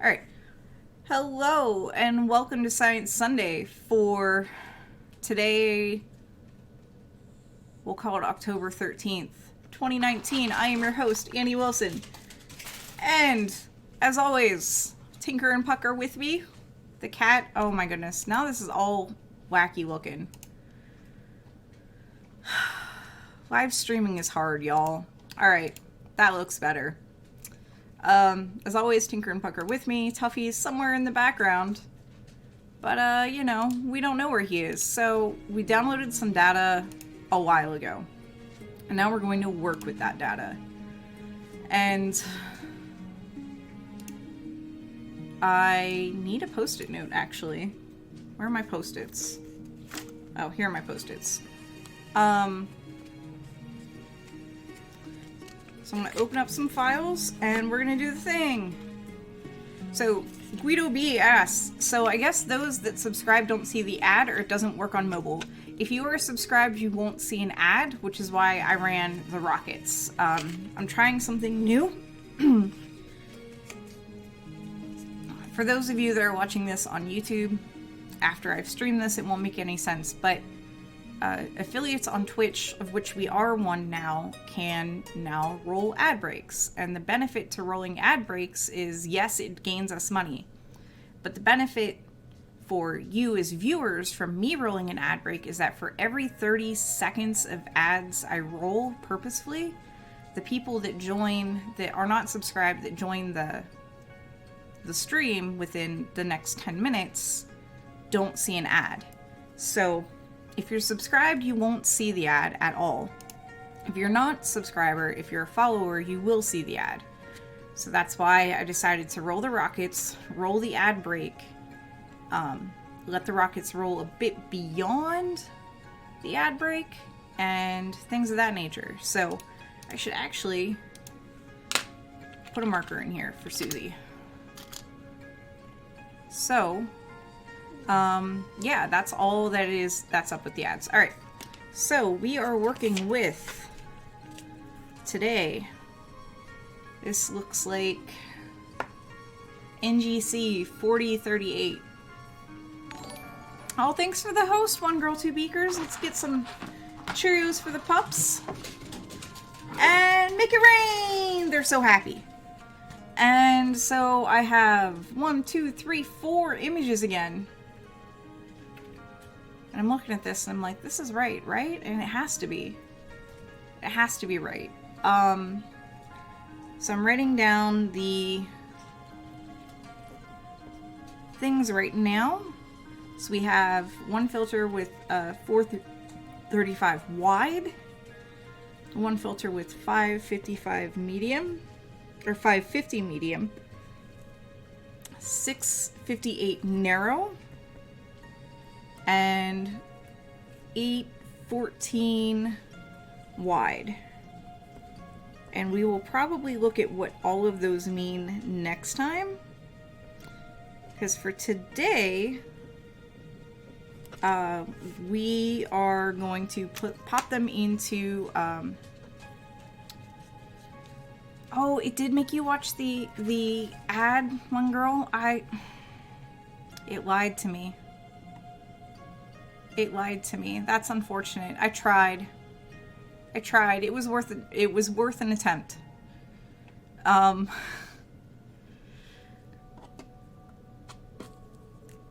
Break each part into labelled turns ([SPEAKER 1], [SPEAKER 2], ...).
[SPEAKER 1] All right. Hello and welcome to Science Sunday for today. We'll call it October 13th, 2019. I am your host, Annie Wilson. And as always, Tinker and Pucker with me. The cat. Oh my goodness. Now this is all wacky looking. Live streaming is hard, y'all. All right. That looks better. As always, Tinker and Pucker with me. Tuffy's somewhere in the background. But, you know, we don't know where he is. So we downloaded some data a while ago. And now we're going to work with that data. And I need a post-it note, actually. Where are my post-its? Oh, here are my post-its. So I'm going to open up some files, and we're going to do the thing. So, Guido B asks, so I guess those that subscribe don't see the ad, or it doesn't work on mobile. If you are subscribed, you won't see an ad, which is why I ran the rockets. I'm trying something new. For those of you that are watching this on YouTube, after I've streamed this, it won't make any sense, but affiliates on Twitch, of which we are one now, can now roll ad breaks. And the benefit to rolling ad breaks is, yes, it gains us money. But the benefit for you as viewers from me rolling an ad break is that for every 30 seconds of ads I roll purposefully, the people that join, that are not subscribed, that join the stream within the next 10 minutes, don't see an ad. So if you're subscribed, you won't see the ad at all. If you're not a subscriber, if you're a follower, you will see the ad. So that's why I decided to roll the rockets, roll the ad break, let the rockets roll a bit beyond the ad break, and things of that nature. So I should actually put a marker in here for Susie. So yeah, that's all that it is. That's up with the ads. All right. So we are working with today. This looks like NGC 4038. Oh, thanks for the host, One Girl, Two Beakers. Let's get some Cheerios for the pups. And make it rain! They're so happy. And so I have 4 images again. And I'm looking at this and I'm like, this is right? And it has to be. It has to be right. So I'm writing down the things right now. So we have one filter with 435 wide, one filter with 555 medium, or 550 medium, 658 narrow, and 814 wide. And we will probably look at what all of those mean next time, because for today we are going to pop them into oh, it did make you watch the ad, One Girl. It lied to me. It lied to me. That's unfortunate. I tried. It was worth it. It was worth an attempt.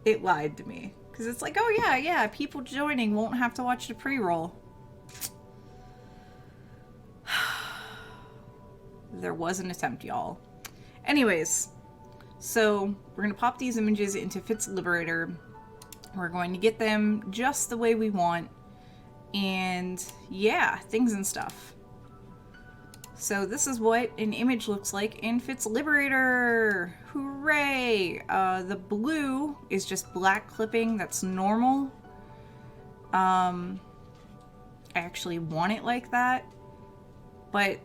[SPEAKER 1] It lied to me. Because it's like, oh yeah, people joining won't have to watch the pre-roll. There was an attempt, y'all. Anyways, so we're going to pop these images into Fitz Liberator. We're going to get them just the way we want. And yeah, things and stuff. So this is what an image looks like in Fitz Liberator. Hooray! The blue is just black clipping. That's normal. I actually want it like that. But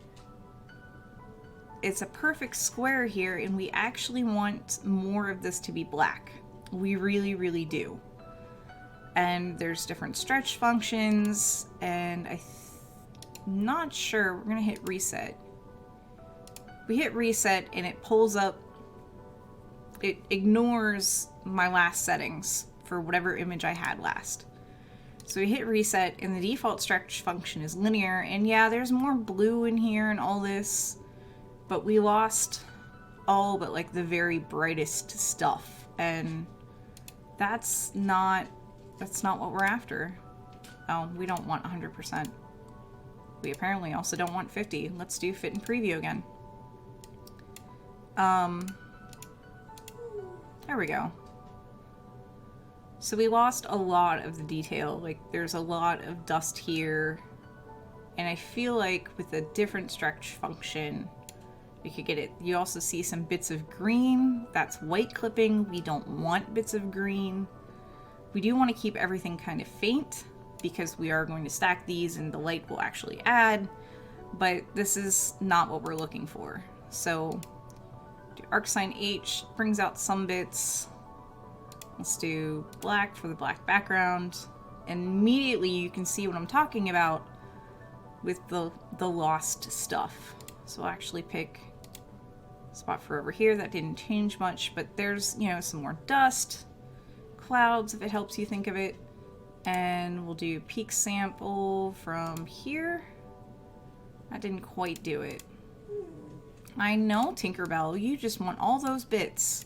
[SPEAKER 1] it's a perfect square here, and we actually want more of this to be black. We really, really do. And there's different stretch functions, and I'm not sure. We're gonna hit reset. We hit reset and it pulls up it ignores my last settings for whatever image I had last. So we hit reset, and the default stretch function is linear, and yeah, there's more blue in here and all this, but we lost all but like the very brightest stuff, and that's not what we're after. Oh, we don't want 100%. We apparently also don't want 50. Let's do fit and preview again. There we go. So we lost a lot of the detail. Like, there's a lot of dust here. And I feel like with a different stretch function, we could get it. You also see some bits of green. That's white clipping. We don't want bits of green. We do want to keep everything kind of faint because we are going to stack these and the light will actually add. But this is not what we're looking for. So do arcsign H, brings out some bits. Let's do black for the black background. And immediately you can see what I'm talking about with the lost stuff. So I'll actually pick a spot for over here. That didn't change much, but there's, you know, some more dust, clouds if it helps you think of it. And we'll do peak sample from here. That didn't quite do it. I know, Tinkerbell, you just want all those bits.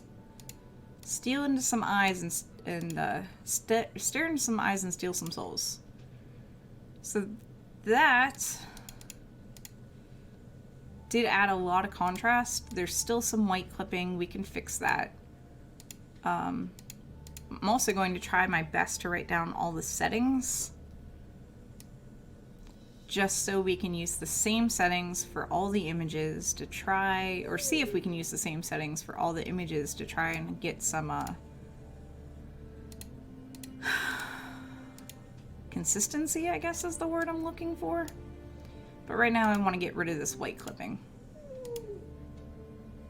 [SPEAKER 1] Steal into some eyes and stare into some eyes and steal some souls. So that did add a lot of contrast. There's still some white clipping. We can fix that. I'm also going to try my best to write down all the settings, just so we can use the same settings for all the images to try, or see if we can use the same settings for all the images to try and get some consistency, I guess is the word I'm looking for. But right now I want to get rid of this white clipping.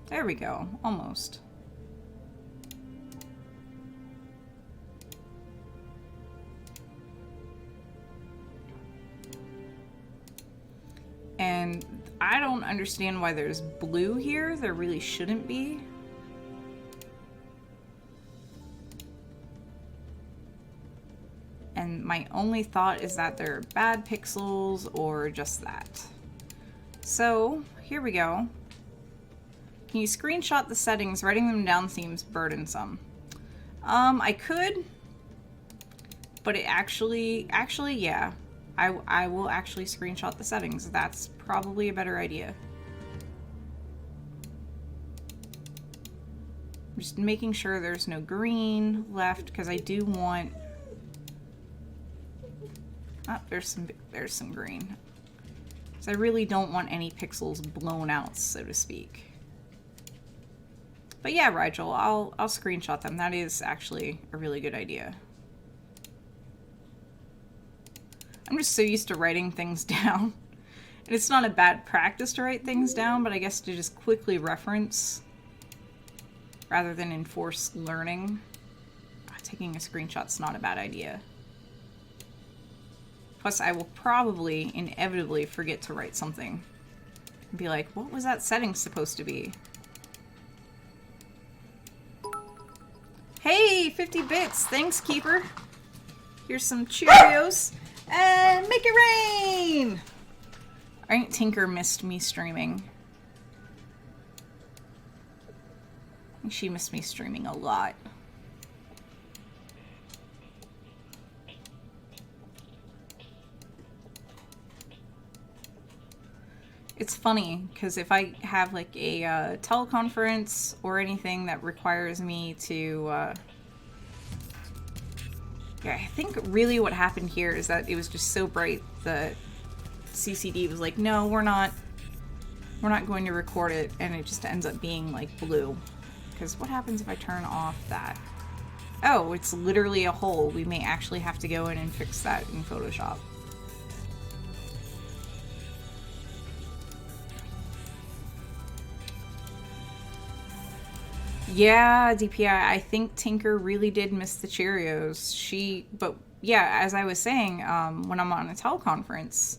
[SPEAKER 1] There we go, almost. And I don't understand why there's blue here. There really shouldn't be. And my only thought is that they're bad pixels or just that. So here we go. Can you screenshot the settings? Writing them down seems burdensome. I could, but it actually, yeah. I will actually screenshot the settings. That's probably a better idea. I'm just making sure there's no green left because I do want. Oh, there's some green. So I really don't want any pixels blown out, so to speak. But yeah, Rigel, I'll screenshot them. That is actually a really good idea. I'm just so used to writing things down. And it's not a bad practice to write things down, but I guess to just quickly reference rather than enforce learning. Taking a screenshot's not a bad idea. Plus, I will probably inevitably forget to write something. And be like, what was that setting supposed to be? Hey, 50 bits! Thanks, Keeper! Here's some Cheerios. And make it rain! I think Tinker missed me streaming. I think she missed me streaming a lot. It's funny, because if I have like a teleconference or anything that requires me to yeah, I think really what happened here is that it was just so bright that CCD was like, no, we're not going to record it, and it just ends up being like blue. Because what happens if I turn off that? Oh, it's literally a hole. We may actually have to go in and fix that in Photoshop. Yeah, DPI, I think Tinker really did miss the Cheerios. But yeah, as I was saying, when I'm on a teleconference,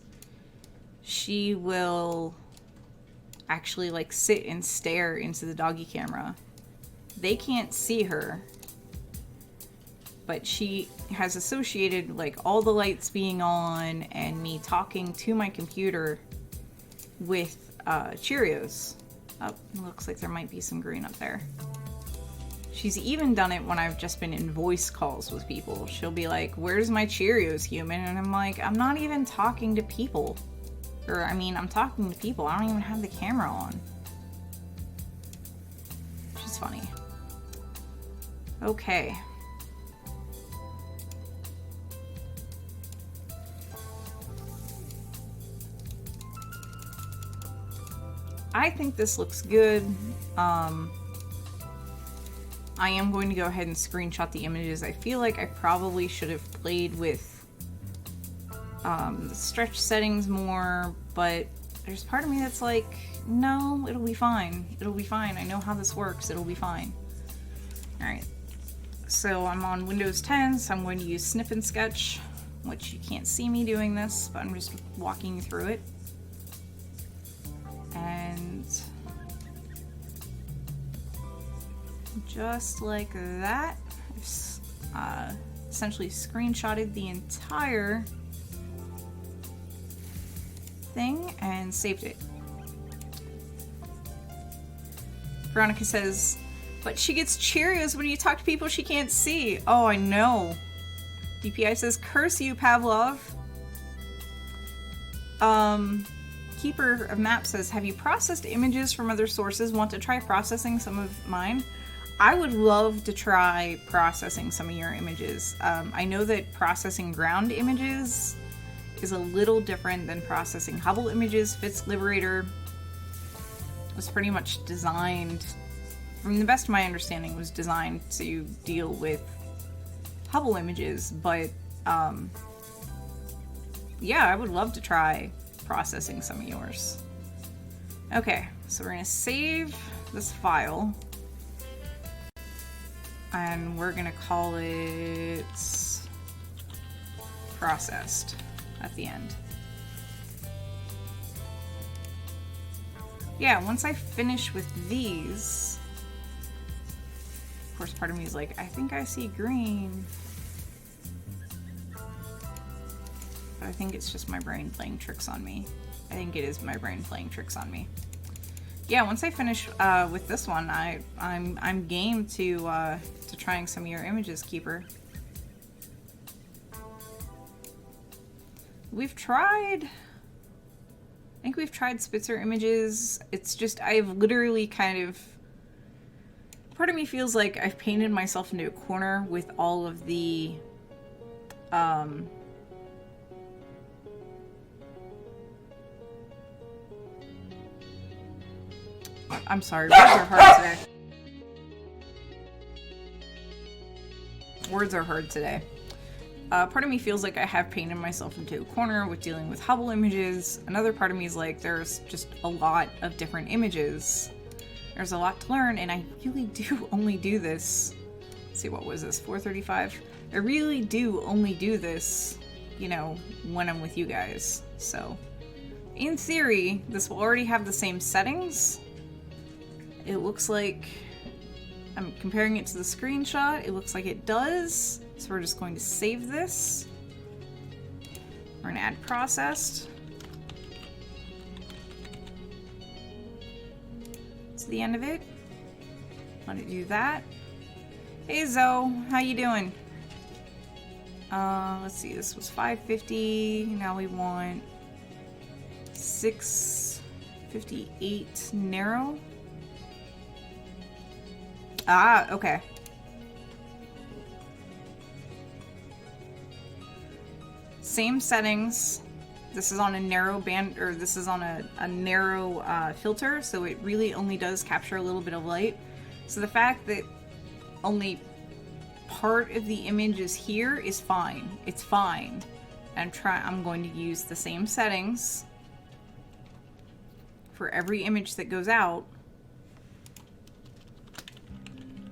[SPEAKER 1] she will actually like sit and stare into the doggy camera they can't see her, but she has associated like all the lights being on and me talking to my computer with Cheerios. Oh, looks like there might be some green up there. She's even done it when I've just been in voice calls with people. She'll be like, "Where's my Cheerios, human?" And I'm like, I'm not even talking to people. Or, I mean, I'm talking to people. I don't even have the camera on. Which is funny. Okay. I think this looks good. I am going to go ahead and screenshot the images. I feel like I probably should have played with the stretch settings more, but there's part of me that's like, no, it'll be fine. It'll be fine. I know how this works. It'll be fine. Alright. So I'm on Windows 10, so I'm going to use Snip and Sketch, which you can't see me doing this, but I'm just walking you through it. And just like that, I've essentially screenshotted the entire thing and saved it. Veronica says, but she gets Cheerios when you talk to people she can't see. Oh, I know. DPI says, curse you, Pavlov. Keeper of Map says, have you processed images from other sources? Want to try processing some of mine? I would love to try processing some of your images. I know that processing ground images is a little different than processing Hubble images. Fitz Liberator was pretty much designed, from the best of my understanding, was designed to deal with Hubble images, but yeah, I would love to try processing some of yours. Okay, so we're gonna save this file and we're gonna call it processed at the end. Yeah, once I finish with these, of course part of me is like, I think I see green. But I think it's just my brain playing tricks on me. I think it is my brain playing tricks on me. Yeah, once I finish with this one, I'm game to trying some of your images, Keeper. We've tried, I think we've tried Spitzer images. It's just, I've literally kind of, part of me feels like I've painted myself into a corner with all of the I'm sorry, words are hard today. Words are hard today. Part of me feels like I have painted myself into a corner with dealing with Hubble images. Another part of me is like, there's just a lot of different images. There's a lot to learn, and I really do only do this. Let's see, what was this, 435? I really do only do this, you know, when I'm with you guys. So, in theory, this will already have the same settings. It looks like, I'm comparing it to the screenshot, it looks like it does. So we're just going to save this. We're going to add processed to the end of it. Let it do that. Hey Zoe, how you doing? Let's see, this was 550. Now we want 658 narrow. Ah, okay. Same settings. This is on a narrow band, or this is on a narrow filter, so it really only does capture a little bit of light. So the fact that only part of the image is here is fine. It's fine. I'm going to use the same settings for every image that goes out.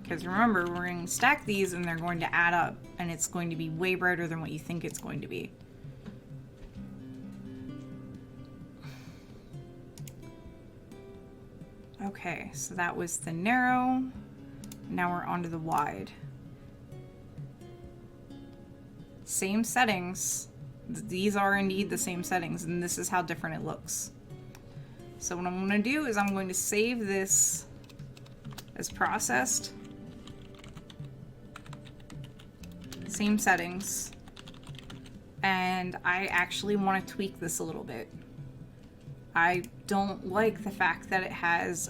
[SPEAKER 1] Because remember, we're going to stack these and they're going to add up, and it's going to be way brighter than what you think it's going to be. Okay, so that was the narrow. Now we're onto the wide. Same settings. These are indeed the same settings, and this is how different it looks. So what I'm going to do is I'm going to save this as processed. Same settings. And I actually want to tweak this a little bit. I don't like the fact that it has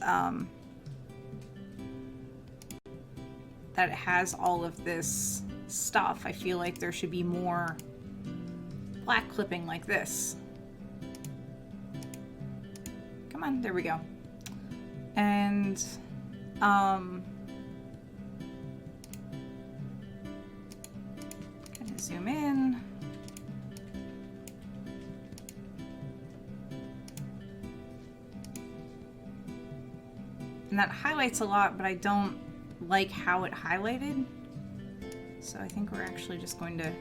[SPEAKER 1] all of this stuff. I feel like there should be more black clipping like this. Come on, there we go. And kind of zoom in. And that highlights a lot, but I don't like how it highlighted. So I think we're actually just going to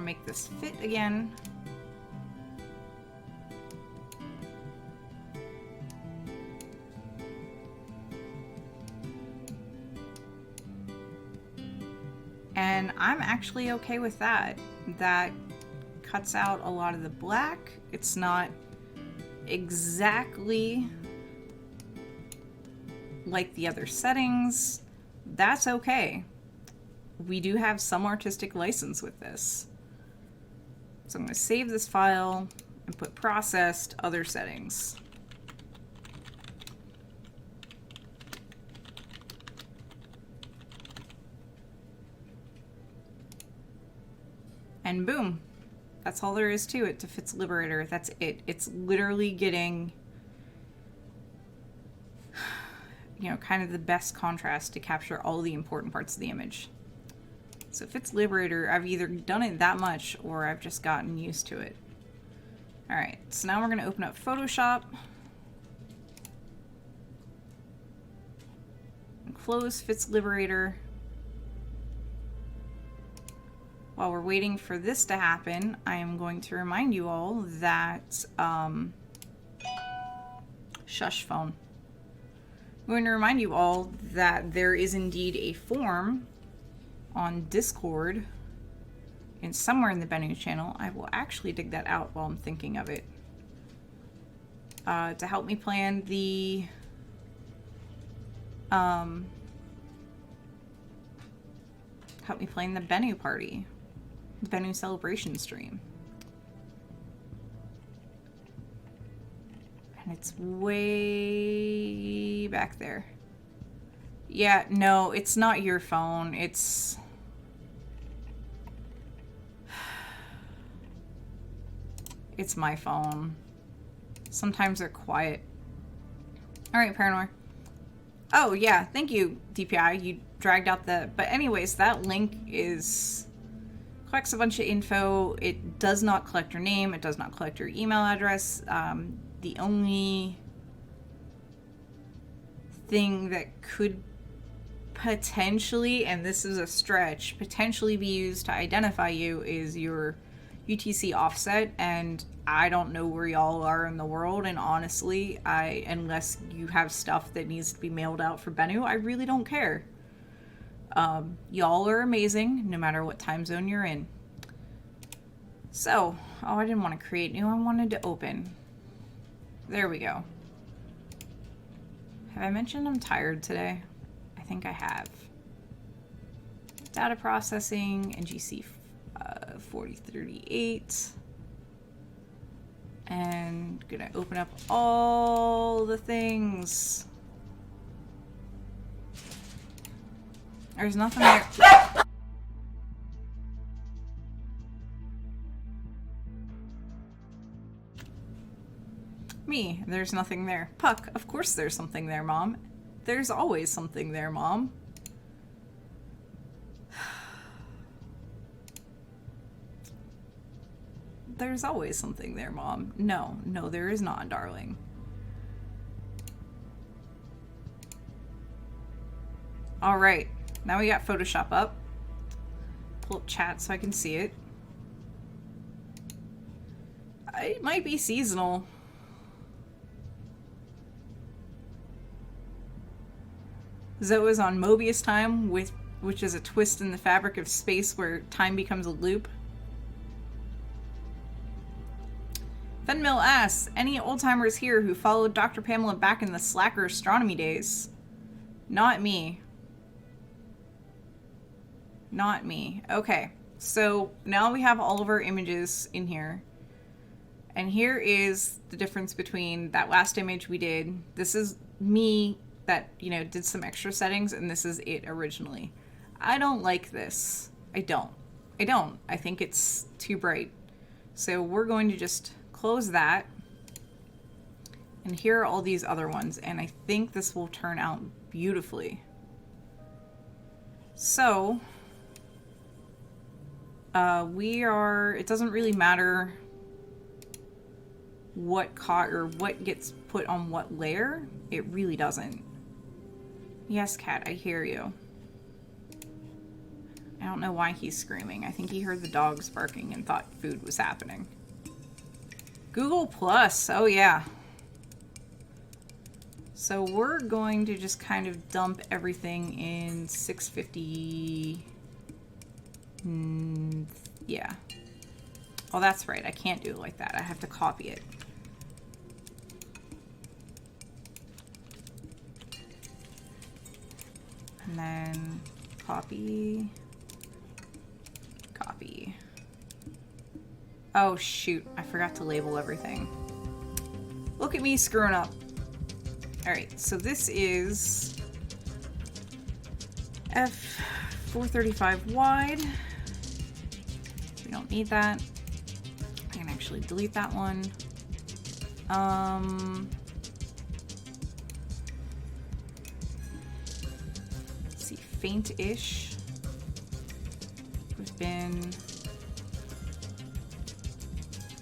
[SPEAKER 1] make this fit again. And I'm actually okay with that. That cuts out a lot of the black. It's not exactly like the other settings. That's okay. We do have some artistic license with this. So I'm going to save this file and put processed other settings. And boom. That's all there is to it, to Fitz Liberator. That's it. It's literally getting, you know, kind of the best contrast to capture all the important parts of the image. So Fitz Liberator, I've either done it that much or I've just gotten used to it. Alright, so now we're going to open up Photoshop. And close Fitz Liberator. While we're waiting for this to happen, I am going to remind you all that, shush phone. I'm going to remind you all that there is indeed a form on Discord and somewhere in the Bennu channel. I will actually dig that out while I'm thinking of it. To help me plan the, Bennu party. The Bennu celebration stream. And it's way back there. Yeah, no, it's not your phone. It's my phone. Sometimes they're quiet. Alright, Paranoir. Oh, yeah, thank you, DPI. You dragged out the... But anyways, that link is... collects a bunch of info. It does not collect your name. It does not collect your email address. The only thing that could potentially, and this is a stretch, potentially be used to identify you is your UTC offset, and I don't know where y'all are in the world, and honestly, unless you have stuff that needs to be mailed out for Bennu, I really don't care. Y'all are amazing, no matter what time zone you're in. So, oh, I didn't want to create new, I wanted to open. There we go. Have I mentioned I'm tired today? I think I have. Data processing, NGC 4038. And gonna open up all the things. There's nothing there. Me, there's nothing there. Puck, of course there's something there, Mom. There's always something there, Mom. There's always something there, Mom. No, no, there is not, darling. Alright, now we got Photoshop up. Pull up chat so I can see it. It might be seasonal. Zoa's on Mobius time, which is a twist in the fabric of space where time becomes a loop. Fenmill asks, any old-timers here who followed Dr. Pamela back in the slacker astronomy days? Not me. Not me. Okay, so now we have all of our images in here. And here is the difference between that last image we did. This is me that, you know, did some extra settings, and this is it originally. I don't like this. I don't. I think it's too bright. So we're going to just close that. And here are all these other ones, and I think this will turn out beautifully. So, it doesn't really matter what what gets put on what layer. It really doesn't. Yes, cat, I hear you. I don't know why he's screaming. I think he heard the dogs barking and thought food was happening. Google Plus, oh yeah. So we're going to just kind of dump everything in 650. Yeah. Oh, that's right. I can't do it like that. I have to copy it. And then copy. Copy. Oh, shoot. I forgot to label everything. Look at me screwing up. Alright, so this is F435 wide. We don't need that. I can actually delete that one. Let's see, faint-ish. We've been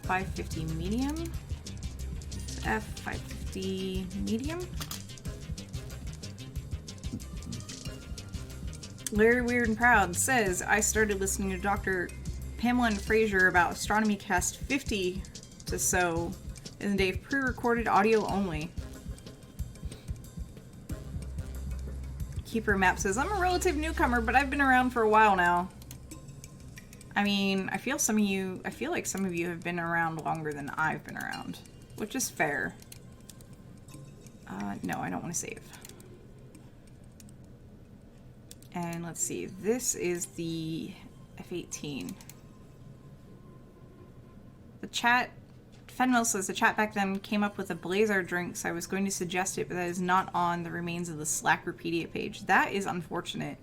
[SPEAKER 1] 550 medium. F550 medium. Larry Weird and Proud says, I started listening to Dr. Pamela and Fraser about Astronomy Cast 50 to so in the day of pre-recorded audio only. Keeper Map says, I'm a relative newcomer, but I've been around for a while now. I mean, I feel like some of you have been around longer than I've been around, which is fair. No, I don't want to save. And let's see, this is the F18. The chat, Fenwell says the chat back then came up with a Blazar drink, so I was going to suggest it, but that is not on the remains of the Slackerpedia page. That is unfortunate.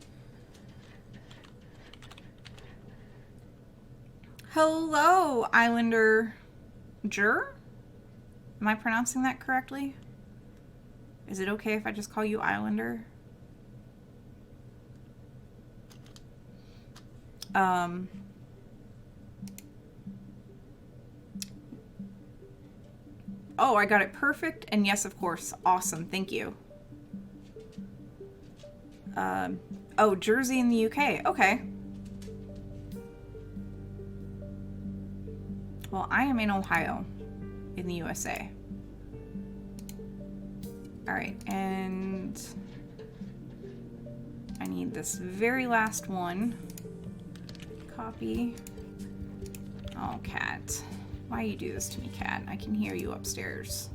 [SPEAKER 1] Hello, Islander Jur? Am I pronouncing that correctly? Is it okay if I just call you Islander? Oh, I got it perfect, and yes, of course. Awesome, thank you. Oh, Jersey in the UK. Okay. Well, I am in Ohio, in the USA. Alright, and I need this very last one. Copy. Oh, cat. Why you do this to me, cat? I can hear you upstairs.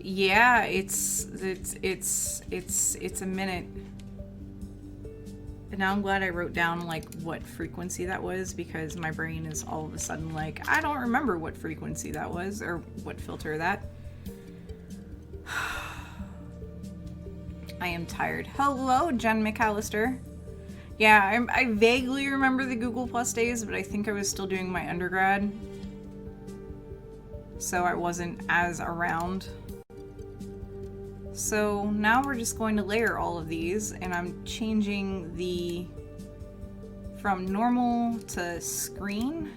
[SPEAKER 1] Yeah, it's a minute. And now I'm glad I wrote down like what frequency that was, because my brain is all of a sudden like, I don't remember what frequency that was or what filter that. I am tired. Hello, Jen McAllister. Yeah, I vaguely remember the Google Plus days, but I think I was still doing my undergrad, so I wasn't as around. So now we're just going to layer all of these, and I'm changing the from normal to screen.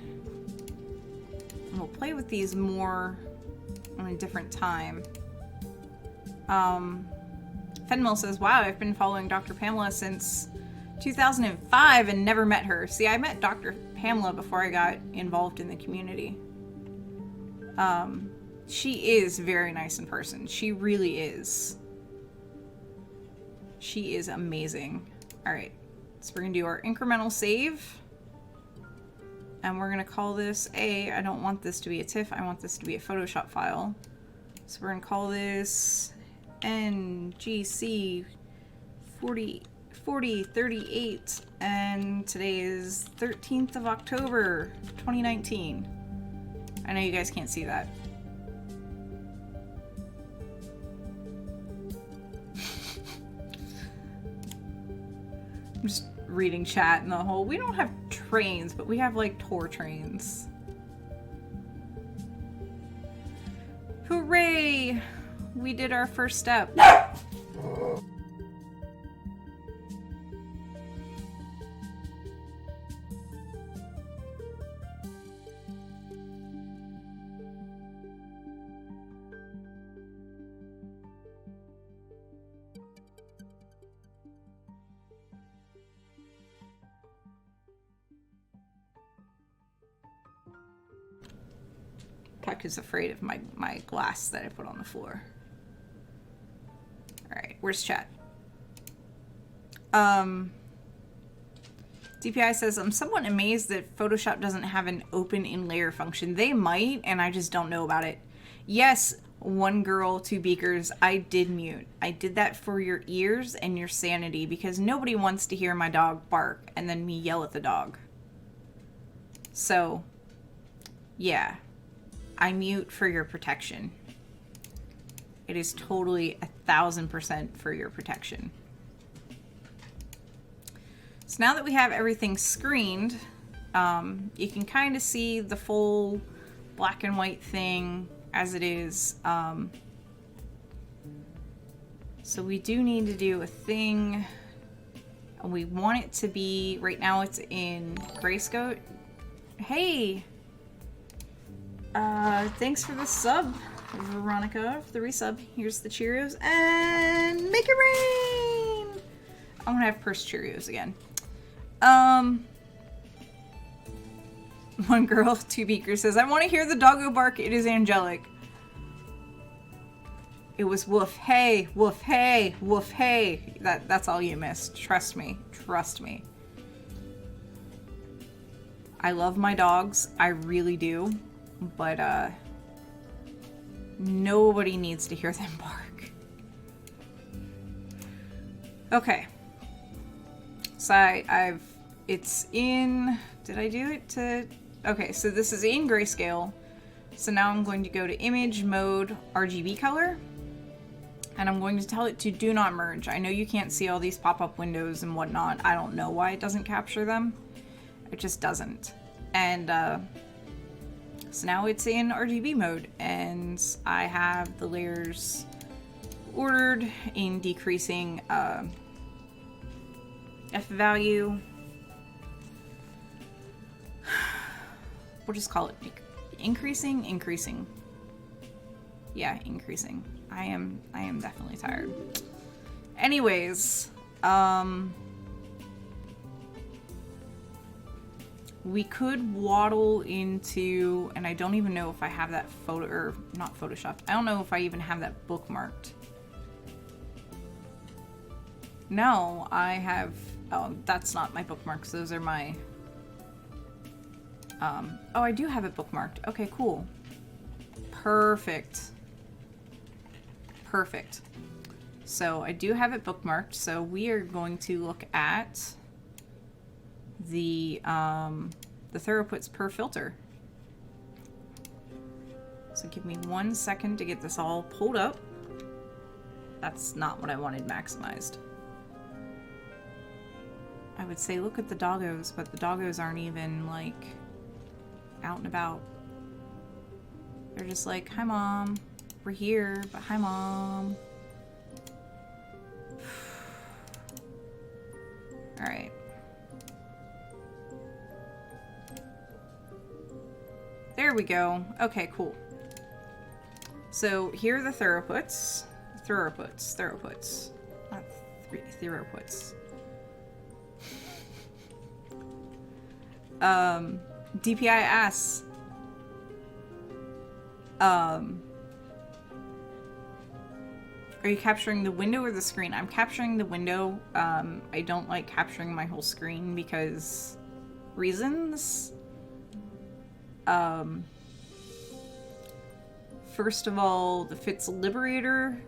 [SPEAKER 1] And we'll play with these more on a different time. Fenmill says, wow, I've been following Dr. Pamela since 2005 and never met her. See, I met Dr. Pamela before I got involved in the community. She is very nice in person. She really is. She is amazing. All right, so we're gonna do our incremental save. And we're gonna call this I don't want this to be a TIFF, I want this to be a Photoshop file. So we're gonna call this NGC 4038, and today is 13th of October, 2019. I know you guys can't see that. I'm just reading chat and the whole, we don't have trains, but we have like tour trains. Hooray! We did our first step. Puck is afraid of my glass that I put on the floor. Alright, where's chat? DPI says, I'm somewhat amazed that Photoshop doesn't have an open in layer function. They might, and I just don't know about it. Yes, one girl, two beakers, I did mute. I did that for your ears and your sanity, because nobody wants to hear my dog bark and then me yell at the dog. So, yeah. I mute for your protection. It is totally 1000% for your protection. So now that we have everything screened, you can kind of see the full black and white thing as it is. So we do need to do a thing. We want it to be, right now it's in grayscale. Hey! Thanks for the sub, Veronica, for the resub. Here's the Cheerios, and make it rain! I'm gonna have pursed Cheerios again. One girl, two beakers says, I want to hear the doggo bark, it is angelic. It was woof, hey, woof, hey, woof, hey. That's all you missed. Trust me. Trust me. I love my dogs. I really do. But, nobody needs to hear them bark. Okay. So it's in, did I do it to, okay, so this is in grayscale. So now I'm going to go to image mode RGB color. And I'm going to tell it to do not merge. I know you can't see all these pop-up windows and whatnot. I don't know why it doesn't capture them. It just doesn't. And, so now it's in RGB mode, and I have the layers ordered in decreasing F value. We'll just call it increasing. Yeah, increasing. I am definitely tired. Anyways, we could waddle into, and I don't even know if I have that photo, or not photoshopped. I don't know if I even have that bookmarked. No, I have, oh, that's not my bookmarks. Those are my, oh, I do have it bookmarked. Okay, cool. Perfect. Perfect. So I do have it bookmarked. So we are going to look at the throughputs per filter. So give me 1 second to get this all pulled up. That's not what I wanted maximized. I would say look at the doggos, but the doggos aren't even like out and about. They're just like, hi mom, we're here, but hi mom. All right. There we go. Okay, cool. So here are the throughputs. Throughputs. Not throughputs. DPI asks, Are you capturing the window or the screen? I'm capturing the window. I don't like capturing my whole screen because reasons. First of all, the Fitz Liberator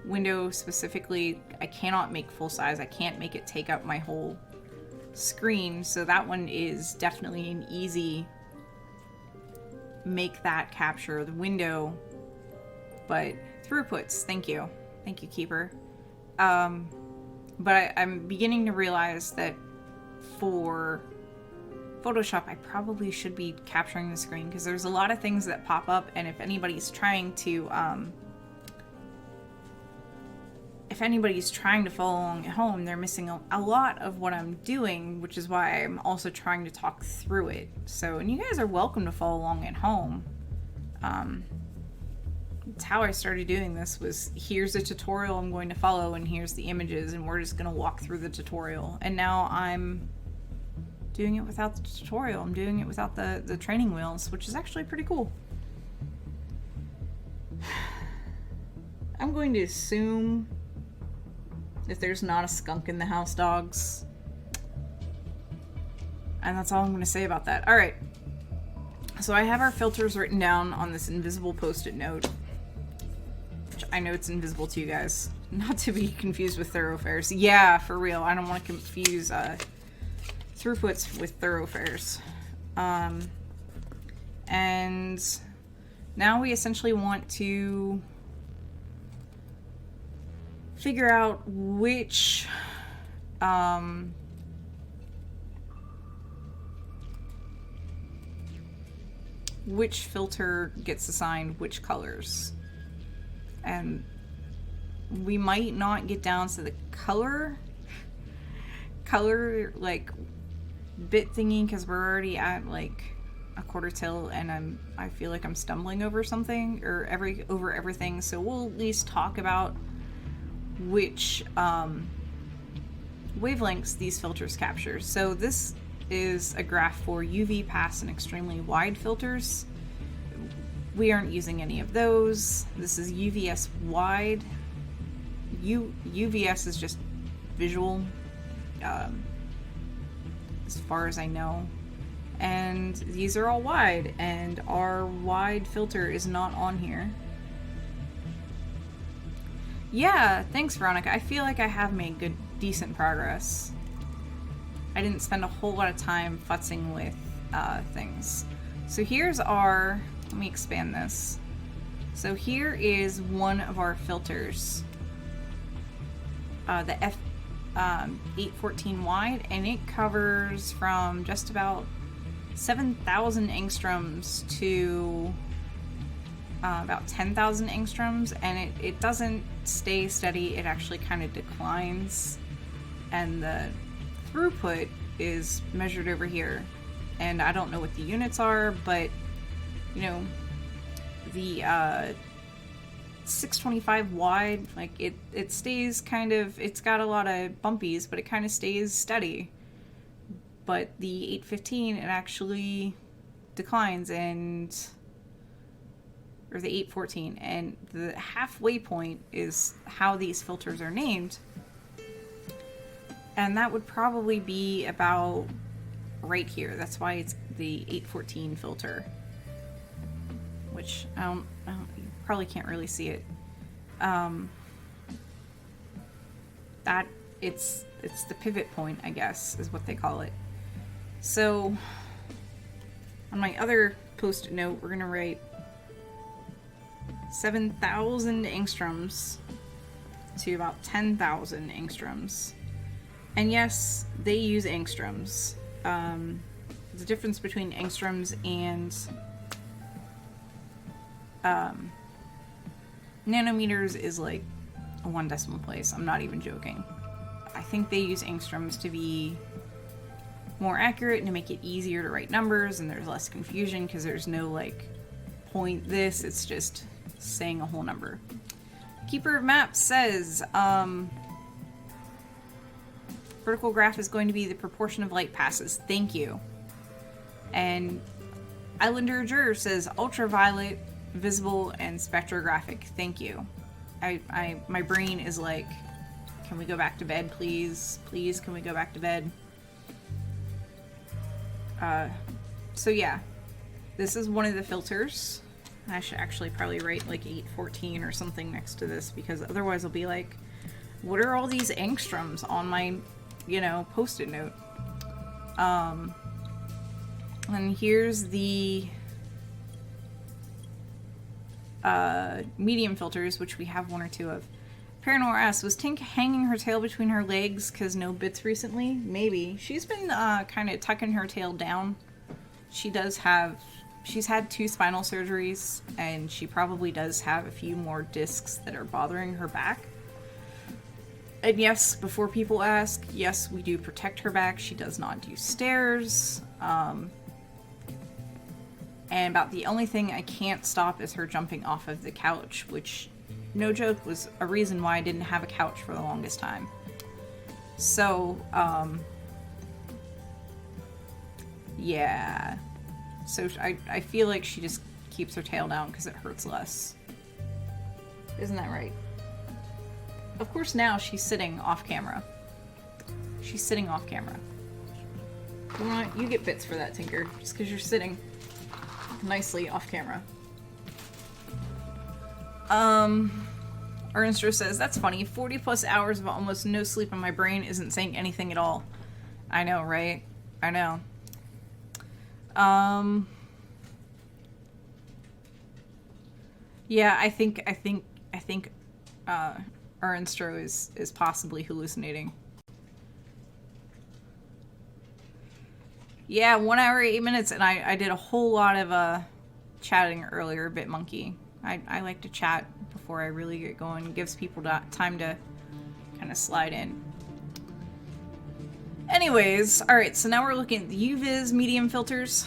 [SPEAKER 1] window specifically, I cannot make full size. I can't make it take up my whole screen, so that one is definitely an easy make that capture the window. But throughputs, thank you, Keeper. But I'm beginning to realize that for Photoshop, I probably should be capturing the screen because there's a lot of things that pop up, and if anybody's trying to follow along at home, they're missing a lot of what I'm doing, which is why I'm also trying to talk through it. So, and you guys are welcome to follow along at home. It's how I started doing this, was here's a tutorial I'm going to follow, and here's the images, and we're just going to walk through the tutorial. And now I'm doing it without the tutorial. I'm doing it without the training wheels, which is actually pretty cool. I'm going to assume if there's not a skunk in the house, dogs. And that's all I'm going to say about that. Alright. So I have our filters written down on this invisible post-it note. Which I know it's invisible to you guys. Not to be confused with thoroughfares. Yeah, for real. I don't want to confuse throughputs with thoroughfares. And now we essentially want to figure out which filter gets assigned which colors. And we might not get down to the color like bit thingy because we're already at like a quarter till, and I feel like I'm stumbling over something or over everything. So we'll at least talk about which wavelengths these filters capture. So this is a graph for UV pass and extremely wide filters. We aren't using any of those. This is UVS wide. UVS is just visual, as far as I know. And these are all wide, and our wide filter is not on here. Yeah, thanks, Veronica. I feel like I have made decent progress. I didn't spend a whole lot of time futzing with things. So here's our, let me expand this. So here is one of our filters, the F814 wide, and it covers from just about 7,000 angstroms to about 10,000 angstroms, and it doesn't stay steady, it actually kind of declines. And the throughput is measured over here, and I don't know what the units are, but you know, the 625 wide, like it stays kind of, it's got a lot of bumpies, but it kind of stays steady. But the 815, it actually declines, or the 814, and the halfway point is how these filters are named. And that would probably be about right here. That's why it's the 814 filter, which you probably can't really see it. That it's the pivot point, I guess, is what they call it. So on my other post-it note, we're gonna write 7,000 angstroms to about 10,000 angstroms. And yes, they use angstroms. The difference between angstroms and nanometers is like a 1 decimal place. I'm not even joking. I think they use angstroms to be more accurate and to make it easier to write numbers, and there's less confusion because there's no like point this, it's just saying a whole number. Keeper of Maps says vertical graph is going to be the proportion of light passes. Thank you. And Islander Juror says ultraviolet, visible, and spectrographic. Thank you. my brain is like, can we go back to bed, please? Please, can we go back to bed? So yeah, this is one of the filters. I should actually probably write like 814 or something next to this, because otherwise I'll be like, what are all these angstroms on my, you know, post-it note? And here's the medium filters, which we have one or two of. Paranor asks, was Tink hanging her tail between her legs because no bits recently? Maybe. She's been kind of tucking her tail down. She's had 2 spinal surgeries, and she probably does have a few more discs that are bothering her back. And yes, before people ask, yes, we do protect her back. She does not do stairs. And about the only thing I can't stop is her jumping off of the couch, which, no joke, was a reason why I didn't have a couch for the longest time. So, yeah. So I feel like she just keeps her tail down because it hurts less. Isn't that right? Of course, now she's sitting off camera. She's sitting off camera. You get bits for that, Tinker, just because you're sitting nicely off camera. Ernstro says, that's funny. 40 plus hours of almost no sleep in my brain isn't saying anything at all. I know, right? I know. Yeah, I think Ernstro is possibly hallucinating. Yeah, 1 hour, 8 minutes, and I did a whole lot of chatting earlier, Bitmonkey. I like to chat before I really get going. It gives people time to kind of slide in. Anyways, alright, so now we're looking at the UViz medium filters.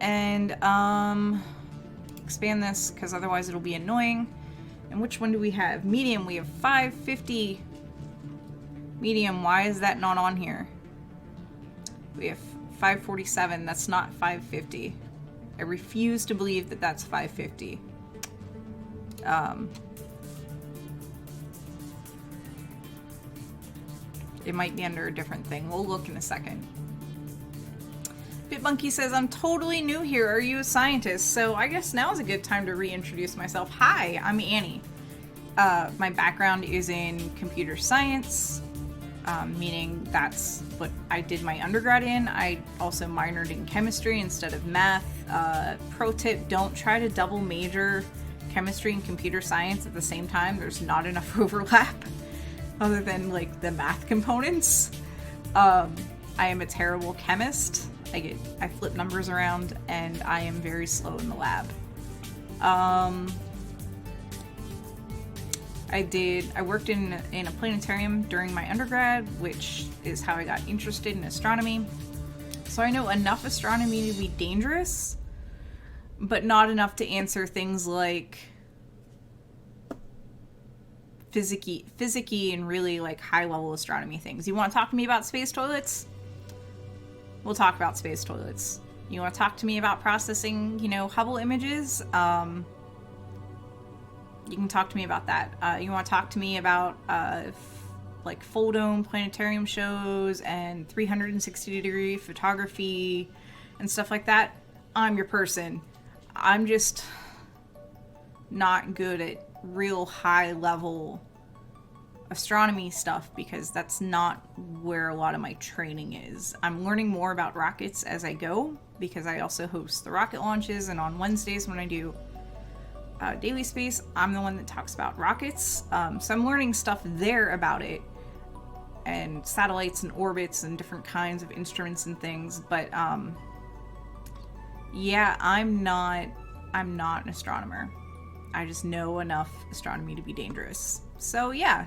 [SPEAKER 1] And, expand this, because otherwise it'll be annoying. And which one do we have? Medium, we have 550. Medium, why is that not on here? We have 547, that's not 550. I refuse to believe that that's 550. It might be under a different thing. We'll look in a second. Bitmonkey says, I'm totally new here. Are you a scientist? So I guess now is a good time to reintroduce myself. Hi, I'm Annie. My background is in computer science, meaning that's what I did my undergrad in. I also minored in chemistry instead of math. Pro tip, don't try to double major chemistry and computer science at the same time. There's not enough overlap other than like the math components. I am a terrible chemist. I flip numbers around and I am very slow in the lab. I worked in a planetarium during my undergrad, which is how I got interested in astronomy. So I know enough astronomy to be dangerous, but not enough to answer things like physicky and really like high level astronomy things. You want to talk to me about space toilets? We'll talk about space toilets. You want to talk to me about processing, Hubble images? You can talk to me about that. You want to talk to me about like full dome planetarium shows and 360-degree photography and stuff like that? I'm your person. I'm just not good at real high level astronomy stuff because that's not where a lot of my training is. I'm learning more about rockets as I go because I also host the rocket launches, and on Wednesdays when I do Daily Space, I'm the one that talks about rockets. So I'm learning stuff there about it and satellites and orbits and different kinds of instruments and things. But yeah, I'm not an astronomer. I just know enough astronomy to be dangerous. So yeah.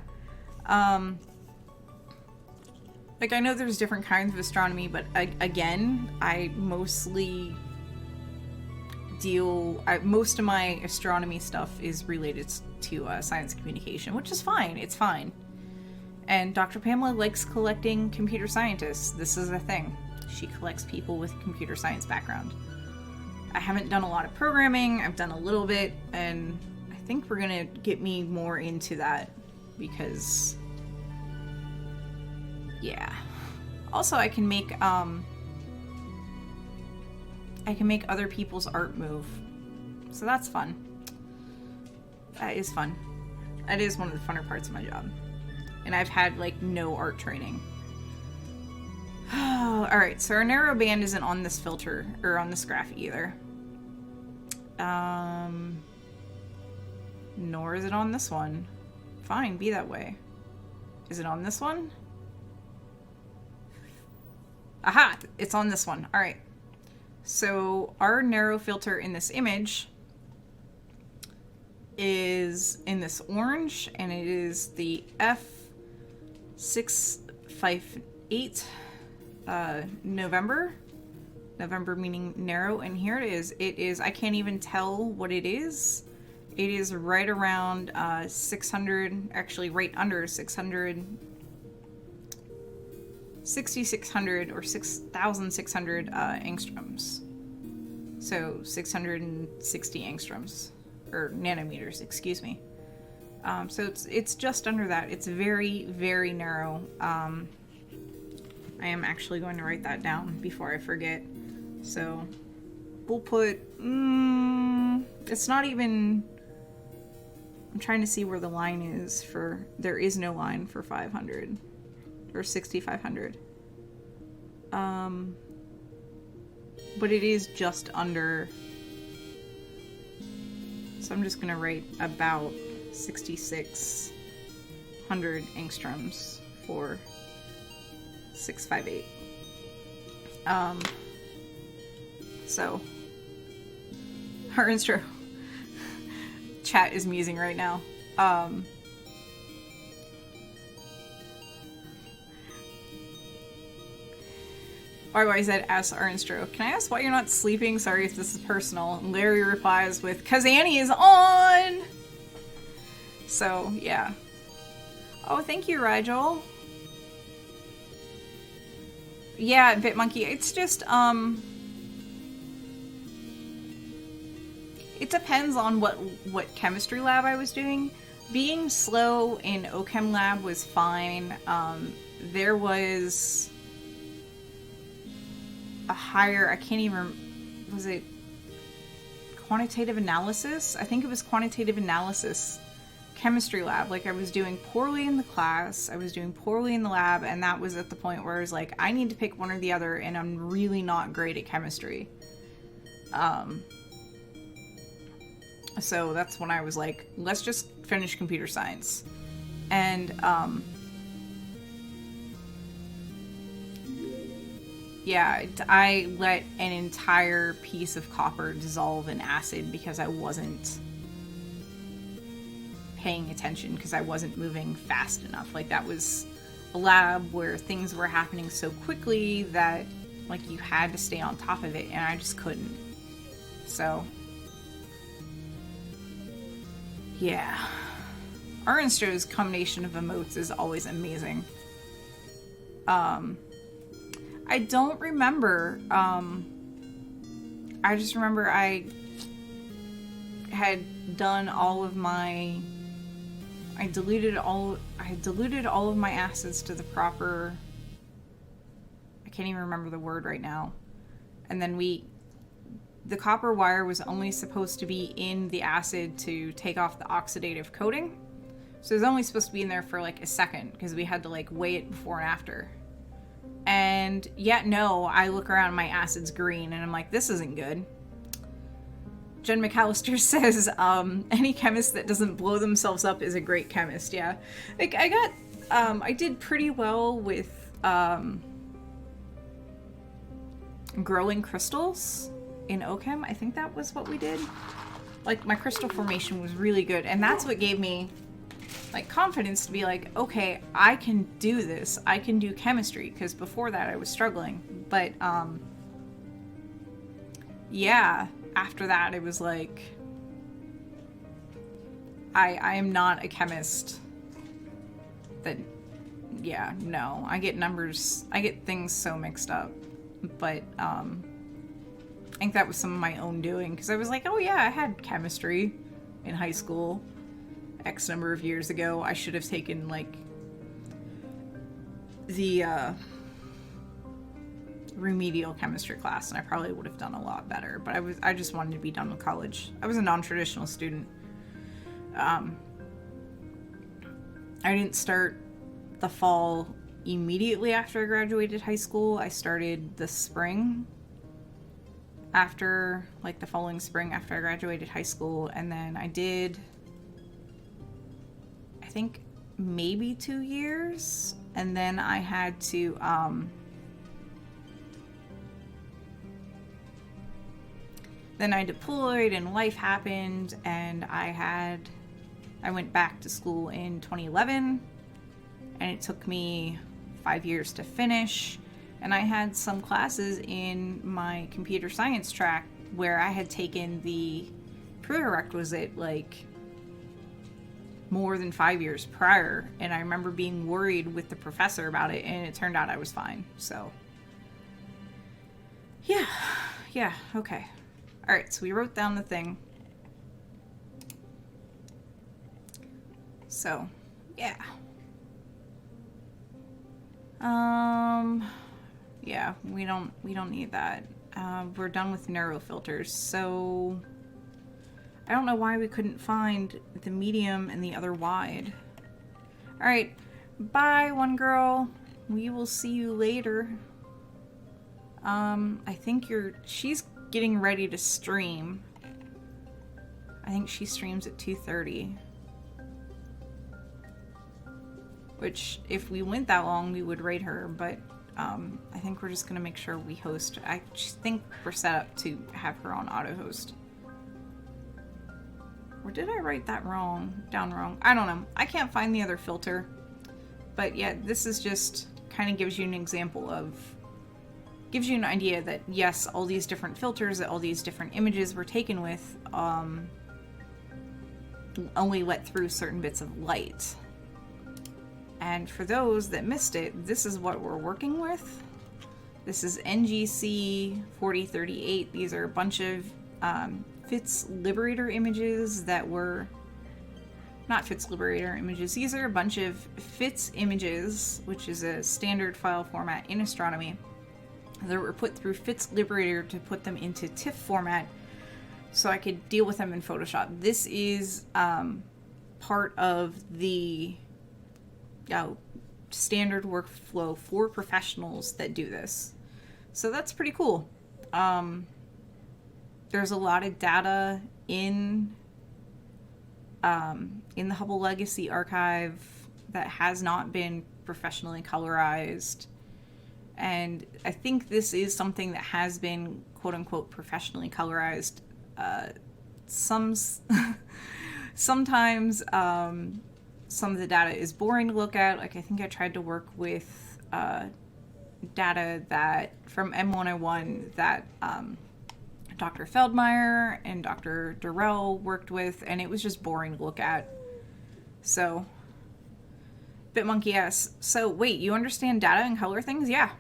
[SPEAKER 1] Like I know there's different kinds of astronomy, but again, I mostly most of my astronomy stuff is related to science communication, which is fine. It's fine. And Dr. Pamela likes collecting computer scientists. This is a thing. She collects people with computer science background. I haven't done a lot of programming. I've done a little bit, and I think we're gonna get me more into that because, yeah. Also, I can make other people's art move, so that's fun. That is fun. That is one of the funner parts of my job, and I've had like no art training. All right, so our narrow band isn't on this filter or on this graph either. Nor is it on this one. Fine, be that way. Is it on this one? Aha! It's on this one. All right. So our narrow filter in this image is in this orange, and it is the F658 November. November meaning narrow, and here it is. It is, I can't even tell what it is. It is right around 600, actually right under 600, 6,600 or 6,600 angstroms. So 660 angstroms, or nanometers, excuse me. So it's just under that. It's very, very narrow. I am actually going to write that down before I forget. So we'll put, it's not even, I'm trying to see where the line is for, there is no line for 500 or 6,500. But it is just under, so I'm just going to write about 6,600 angstroms for 658. So our intro chat is musing right now. Otherwise, I'd ask our intro, can I ask why you're not sleeping? Sorry if this is personal. And Larry replies with, 'cause Annie is on! So, yeah. Oh, thank you, Rigel. Yeah, BitMonkey, it's just, it depends on what chemistry lab I was doing. Being slow in OChem lab was fine. There was a higher, I can't even, was it quantitative analysis? I think it was quantitative analysis chemistry lab. Like, I was doing poorly in the class, I was doing poorly in the lab, and that was at the point where I was like, I need to pick one or the other, and I'm really not great at chemistry. So that's when I was like, let's just finish computer science. And, yeah, I let an entire piece of copper dissolve in acid because I wasn't paying attention, because I wasn't moving fast enough. Like, that was a lab where things were happening so quickly that, like, you had to stay on top of it, and I just couldn't. So, yeah. Arnstro's combination of emotes is always amazing. I don't remember. I just remember I had done all of my, I diluted all of my acids to the proper, I can't even remember the word right now. And then the copper wire was only supposed to be in the acid to take off the oxidative coating. So it was only supposed to be in there for like a second, because we had to like weigh it before and after. And yet, no, I look around and my acid's green, and I'm like, this isn't good. Jen McAllister says, any chemist that doesn't blow themselves up is a great chemist. Yeah. Like, I did pretty well with, growing crystals in OChem. I think that was what we did. Like, my crystal formation was really good, and that's what gave me, like, confidence to be like, okay, I can do this. I can do chemistry, because before that I was struggling. But, yeah, after that it was like, I am not a chemist that, yeah, no. I get things so mixed up. But, I think that was some of my own doing, because I was like, oh yeah, I had chemistry in high school X number of years ago. I should have taken like the remedial chemistry class, and I probably would have done a lot better, but I just wanted to be done with college. I was a non-traditional student. I didn't start the fall immediately after I graduated high school. I started the spring after, like the following spring after I graduated high school, and then I did, I think, maybe 2 years, and then I had to, then I deployed and life happened, and I went back to school in 2011, and it took me 5 years to finish. And I had some classes in my computer science track where I had taken the prerequisite like more than 5 years prior, and I remember being worried with the professor about it, and it turned out I was fine. So yeah, okay. Alright, so we wrote down the thing. So, yeah. Yeah, we don't need that. We're done with neurofilters, so I don't know why we couldn't find the medium and the other wide. Alright, bye, one girl. We will see you later. I think she's getting ready to stream. I think she streams at 2:30. Which, if we went that long, we would rate her, but I think we're just gonna make sure we host. I think we're set up to have her on auto host. Or did I write that down wrong? I don't know. I can't find the other filter. But yeah, this is just kind of gives you an example of, gives you an idea that yes, all these different filters that all these different images were taken with only let through certain bits of light. And for those that missed it, this is what we're working with. This is NGC 4038. These are a bunch of Fitz Liberator images that were not Fitz Liberator images. These are a bunch of Fitz images, which is a standard file format in astronomy, that were put through Fitz Liberator to put them into TIFF format so I could deal with them in Photoshop. This is part of the standard workflow for professionals that do this. So that's pretty cool. There's a lot of data in the Hubble Legacy Archive that has not been professionally colorized. And I think this is something that has been quote-unquote professionally colorized. Sometimes some of the data is boring to look at. Like, I think I tried to work with data that from M101 that Dr. Feldmeyer and Dr. Durrell worked with, and it was just boring to look at. So, Bitmonkey asks, so wait, you understand data and color things? Yeah.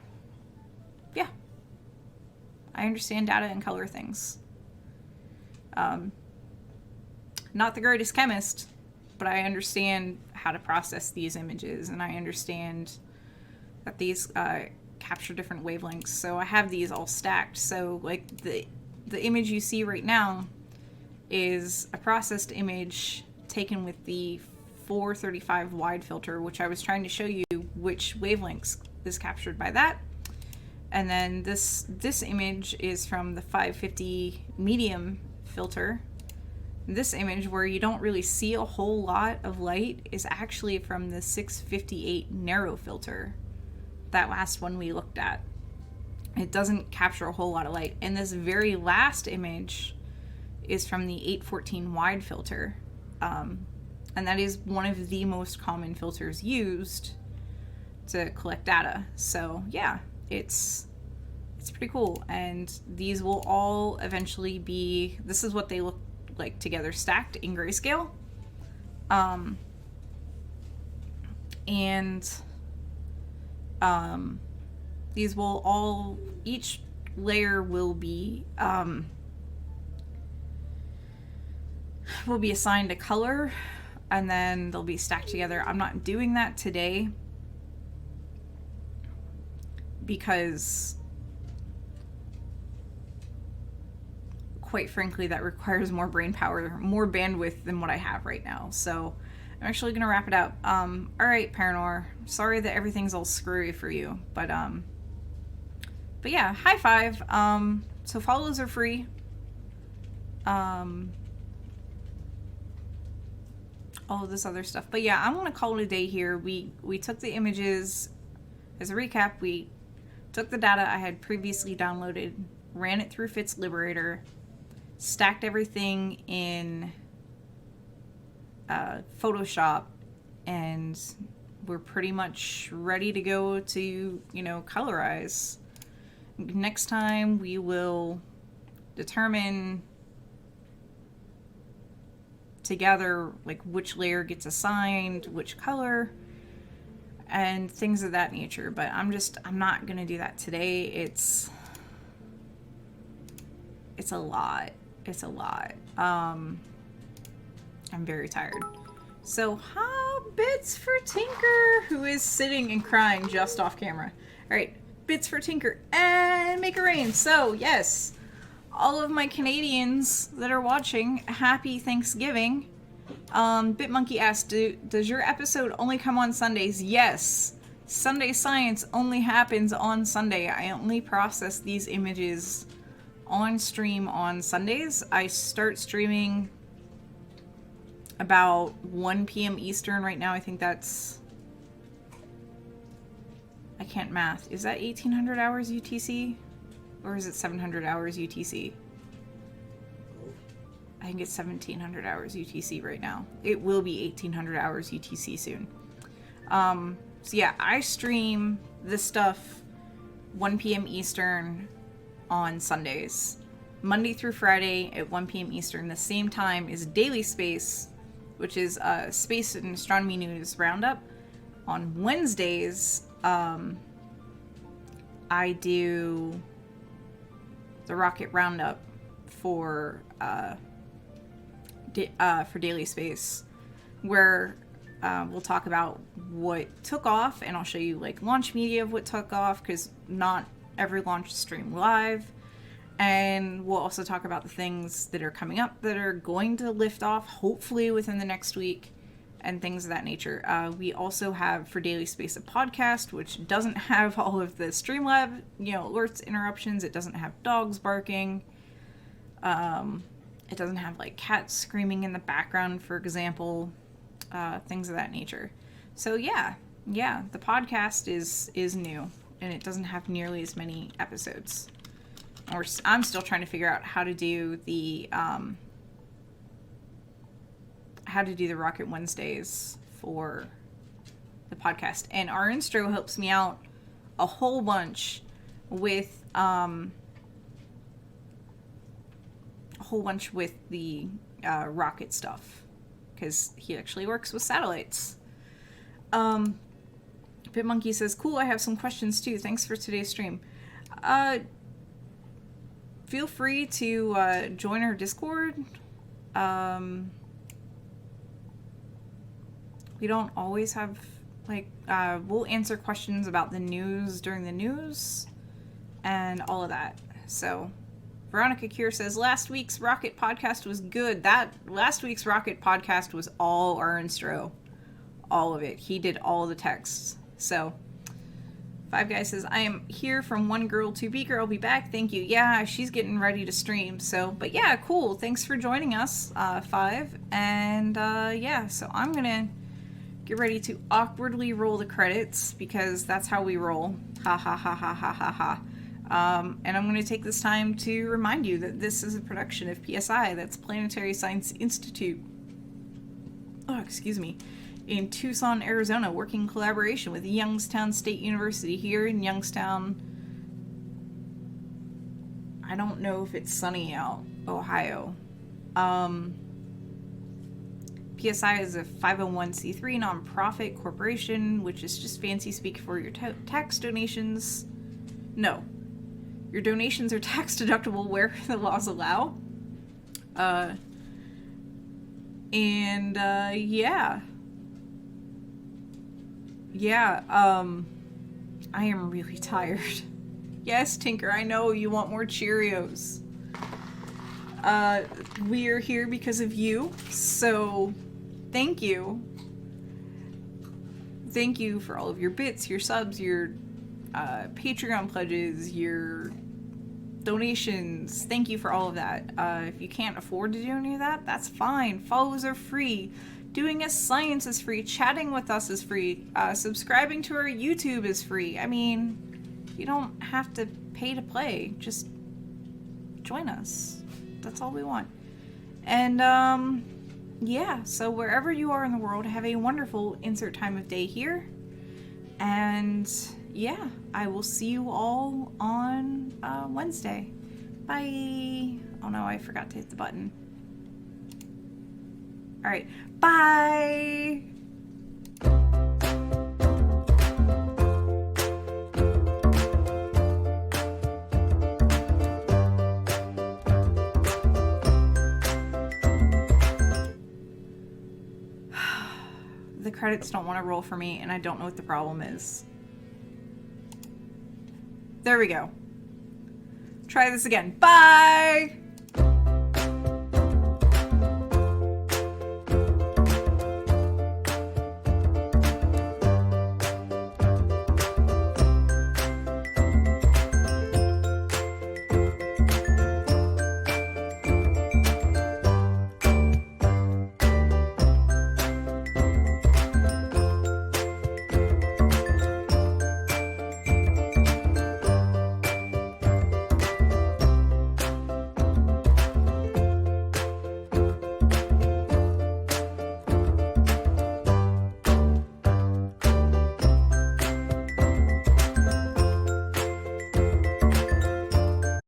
[SPEAKER 1] Yeah. I understand data and color things. Not the greatest chemist, but I understand how to process these images, and I understand that these capture different wavelengths. So I have these all stacked. So like the image you see right now is a processed image taken with the 435 wide filter, which I was trying to show you which wavelengths is captured by that. And then this image is from the 550 medium filter. This image, where you don't really see a whole lot of light, is actually from the 658 narrow filter. That last one we looked at. It doesn't capture a whole lot of light. And this very last image is from the 814 wide filter. And that is one of the most common filters used to collect data. So yeah, it's pretty cool. And these will all eventually be, this is what they look like together stacked in grayscale. These will all, each layer will be will be assigned a color, and then they'll be stacked together. I'm not doing that today because, quite frankly, that requires more brain power, more bandwidth than what I have right now. So I'm actually gonna wrap it up. All right, Paranor. Sorry that everything's all screwy for you, but yeah, high five. So follows are free. All of this other stuff. But yeah, I'm gonna call it a day here. We took the images. As a recap, we took the data I had previously downloaded, ran it through Fit's Liberator, stacked everything in Photoshop, and we're pretty much ready to go to, you know, colorize. Next time we will determine together like which layer gets assigned which color and things of that nature, but I'm not gonna do that today. It's a lot. I'm very tired. So Bits for Tinker, who is sitting and crying just off camera. All right, Bits for Tinker and make it rain. So yes, all of my Canadians that are watching, happy Thanksgiving. Bitmonkey asked, does your episode only come on Sundays? Yes. Sunday Science only happens on Sunday. I only process these images on stream on Sundays. I start streaming about 1 p.m. Eastern right now. I think that's... I can't math. Is that 1800 hours UTC? Or is it 700 hours UTC? I think it's 1700 hours UTC right now. It will be 1800 hours UTC soon. So yeah, I stream this stuff 1 p.m. Eastern on Sundays. Monday through Friday at 1 p.m. Eastern. The same time is Daily Space, which is Space and Astronomy News Roundup. On Wednesdays, I do the Rocket Roundup for Daily Space, where we'll talk about what took off, and I'll show you like launch media of what took off, because not every launch is streamed live. And we'll also talk about the things that are coming up that are going to lift off, hopefully within the next week, and things of that nature. We also have for Daily Space a podcast, which doesn't have all of the Streamlab, alerts, interruptions. It doesn't have dogs barking. It doesn't have like cats screaming in the background, for example, things of that nature. So yeah, the podcast is new, and it doesn't have nearly as many episodes. I'm still trying to figure out how to do the Rocket Wednesdays for the podcast. And our Astro helps me out a whole bunch with the rocket stuff, because he actually works with satellites. Bitmonkey says, cool, I have some questions too. Thanks for today's stream. Feel free to join our Discord. We don't always have, we'll answer questions about the news during the news and all of that. So, Veronica Cure says, last week's Rocket podcast was good. Last week's Rocket podcast was all Ernstro. All of it. He did all the texts. So, Five Guy says, I am here from One Girl to Beaker. I'll be back. Thank you. Yeah, she's getting ready to stream. So, but yeah, cool. Thanks for joining us, Five. And yeah, so I'm going to get ready to awkwardly roll the credits, because that's how we roll. Ha ha ha ha ha ha ha. And I'm going to take this time to remind you that this is a production of PSI, that's Planetary Science Institute. Oh, excuse me. In Tucson, Arizona, working in collaboration with Youngstown State University here in Youngstown. I don't know if it's sunny out, Ohio. PSI is a 501c3 nonprofit corporation, which is just fancy speak for your tax donations. No. Your donations are tax deductible where the laws allow. And, yeah. Yeah, I am really tired. Yes, Tinker, I know you want more Cheerios. We are here because of you, so thank you. Thank you for all of your bits, your subs, your Patreon pledges, your donations. Thank you for all of that. If you can't afford to do any of that, that's fine. Follows are free. Doing a science is free. Chatting with us is free. Subscribing to our YouTube is free. I mean, you don't have to pay to play. Just join us. That's all we want. And, yeah, so wherever you are in the world, have a wonderful insert time of day here. And, yeah, I will see you all on Wednesday. Bye. Oh no, I forgot to hit the button. Alright, bye! The credits don't want to roll for me, and I don't know what the problem is. There we go. Try this again. Bye!